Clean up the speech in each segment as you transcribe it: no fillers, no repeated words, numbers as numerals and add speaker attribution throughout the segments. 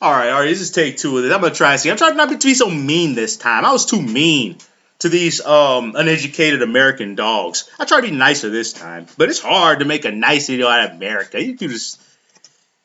Speaker 1: All right, this is take two of this. I'm gonna try and see. I'm trying not to be so mean this time. I was too mean to these uneducated American dogs. I try to be nicer this time, but it's hard to make a nice video out of America. You can just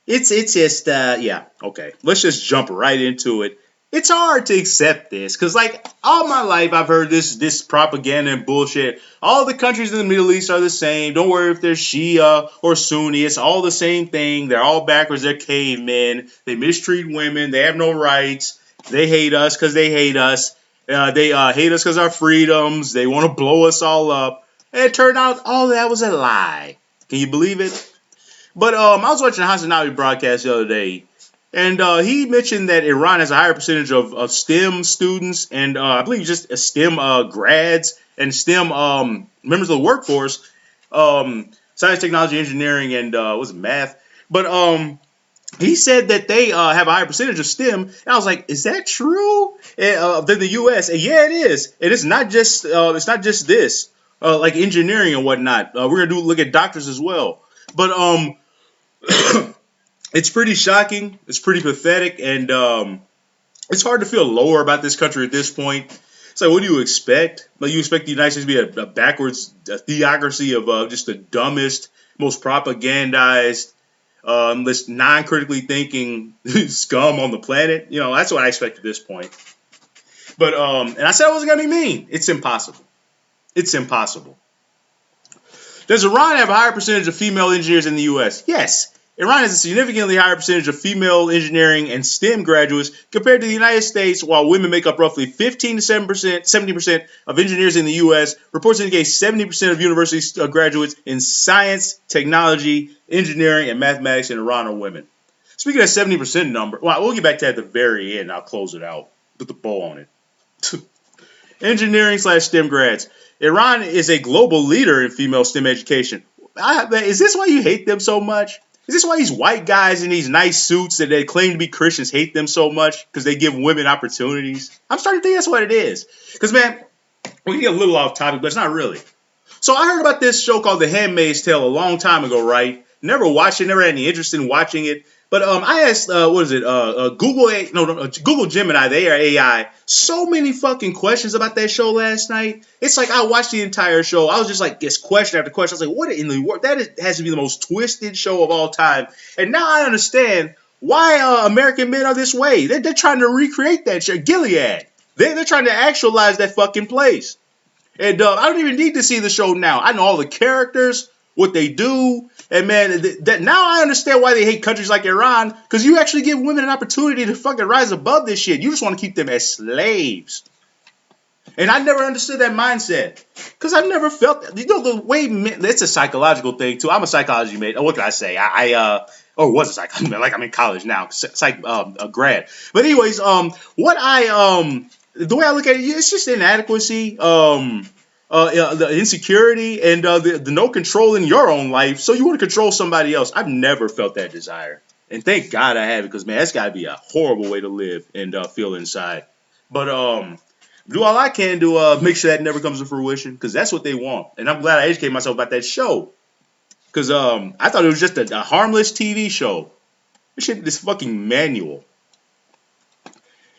Speaker 1: it's just yeah, okay. Let's just jump right into it. It's hard to accept this because like all my life I've heard this propaganda and bullshit. All the countries in the Middle East are the same. Don't worry if they're Shia or Sunni. It's all the same thing. They're all backwards. They're cavemen. They mistreat women. They have no rights. They hate us because they hate us. They hate us because our freedoms. They want to blow us all up. And it turned out all that was a lie. Can you believe it? But I was watching a Hasanabi broadcast the other day, and he mentioned that Iran has a higher percentage of STEM students, and I believe just STEM grads and STEM members of the workforce, science, technology, engineering, and was it math? But he said that they have a higher percentage of STEM, and I was like, is that true? Than the U.S. And yeah, it is. And it's not just this, like engineering and whatnot. We're gonna look at doctors as well. But it's pretty shocking. It's pretty pathetic, and it's hard to feel lower about this country at this point. It's like, what do you expect? Like, you expect the United States to be a backwards a theocracy of just the dumbest, most propagandized, this non-critically thinking scum on the planet? You know, that's what I expect at this point. But and I said I wasn't gonna be mean. It's impossible. It's impossible. Does Iran have a higher percentage of female engineers in the U.S.? Yes. Iran has a significantly higher percentage of female engineering and STEM graduates compared to the United States, while women make up roughly 15 to 70% of engineers in the U.S. Reports indicate 70% of university graduates in science, technology, engineering, and mathematics in Iran are women. Speaking of that 70% number, well, we'll get back to that at the very end. I'll close it out. Put the bow on it. Engineering/STEM grads. Iran is a global leader in female STEM education. Is this why you hate them so much? Is this why these white guys in these nice suits that they claim to be Christians hate them so much? Because they give women opportunities? I'm starting to think that's what it is. Because, man, we can get a little off topic, but it's not really. So I heard about this show called The Handmaid's Tale a long time ago, right? Never watched it, never had any interest in watching it. But I asked, Google Gemini, the AI, so many fucking questions about that show last night. It's like I watched the entire show. I was just like, it's question after question. I was like, what in the world? Has to be the most twisted show of all time. And now I understand why American men are this way. They're trying to recreate that shit. Gilead. They're trying to actualize that fucking place. And I don't even need to see the show now. I know all the characters, what they do, and man, that now I understand why they hate countries like Iran, because you actually give women an opportunity to fucking rise above this shit. You just want to keep them as slaves. And I never understood that mindset, because I've never felt that. You know, the way men, it's a psychological thing too. I'm a psychology major. What can I say? Or was a psychology major. Like I'm in college now, a grad. But anyways, the way I look at it, it's just inadequacy. The insecurity and the no control in your own life, so you want to control somebody else. I've never felt that desire, and thank God I have, because man, that's got to be a horrible way to live and feel inside. But do all I can to make sure that never comes to fruition, because that's what they want. And I'm glad I educated myself about that show, because I thought it was just a harmless TV show. This fucking manual.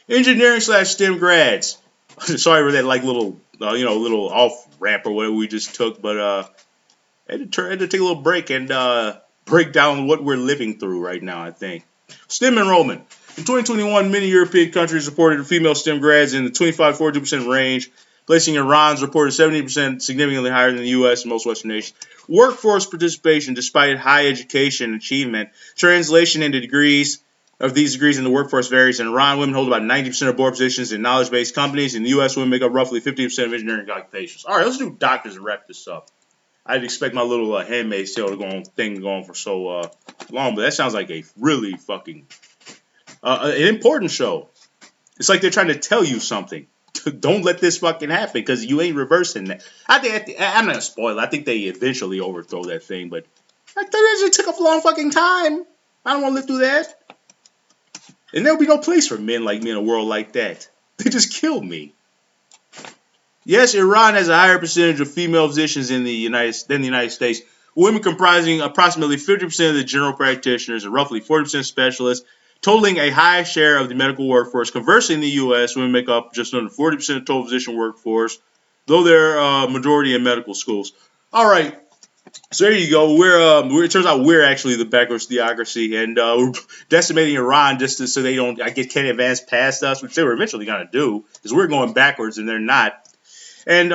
Speaker 1: Engineering/STEM grads. Sorry for that, like little off ramp or whatever we just took, but I had to take a little break and break down what we're living through right now, I think. STEM enrollment. In 2021, many European countries reported female STEM grads in the 25-42% range, placing Iran's reported 70%, significantly higher than the U.S. and most Western nations. Workforce participation, despite high education achievement, translation into degrees of these degrees in the workforce varies. In Iran, women hold about 90% of board positions in knowledge-based companies. In the U.S., women make up roughly 50% of engineering occupations. All right, let's do doctors and wrap this up. I'd expect my little Handmaid's Tale thing going for so long, but that sounds like a really fucking an important show. It's like they're trying to tell you something. Don't let this fucking happen, because you ain't reversing that. I'm not gonna spoil it. I think they eventually overthrow that thing, but it took a long fucking time. I don't want to live through that. And there'll be no place for men like me in a world like that. They just killed me. Yes, Iran has a higher percentage of female physicians than the United States. Women comprising approximately 50% of the general practitioners and roughly 40% of specialists. totaling a high share of the medical workforce. Conversely, in the U.S., women make up just under 40% of total physician workforce, though they're majority in medical schools. All right, so there you go. It turns out we're actually the backwards theocracy, and we're decimating Iran just so they don't, I guess, can't advance past us, which they were eventually going to do, because we're going backwards and they're not. And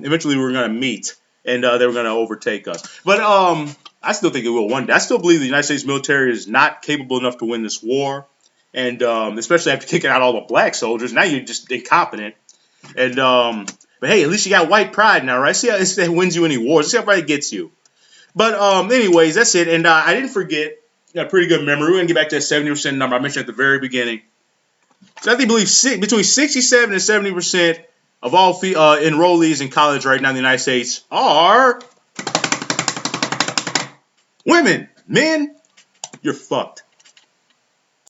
Speaker 1: eventually we're going to meet, and they were going to overtake us. But I still think it will one day. I still believe the United States military is not capable enough to win this war, and especially after kicking out all the black soldiers. Now you're just incompetent. And but hey, at least you got white pride now, right? See how this wins you any wars. See how far it gets you. But anyways, that's it. And I didn't forget. Got a pretty good memory. We're gonna get back to that 70% number I mentioned at the very beginning. So I think believe between 67 and 70% of all enrollees in college right now in the United States are women. Men, you're fucked.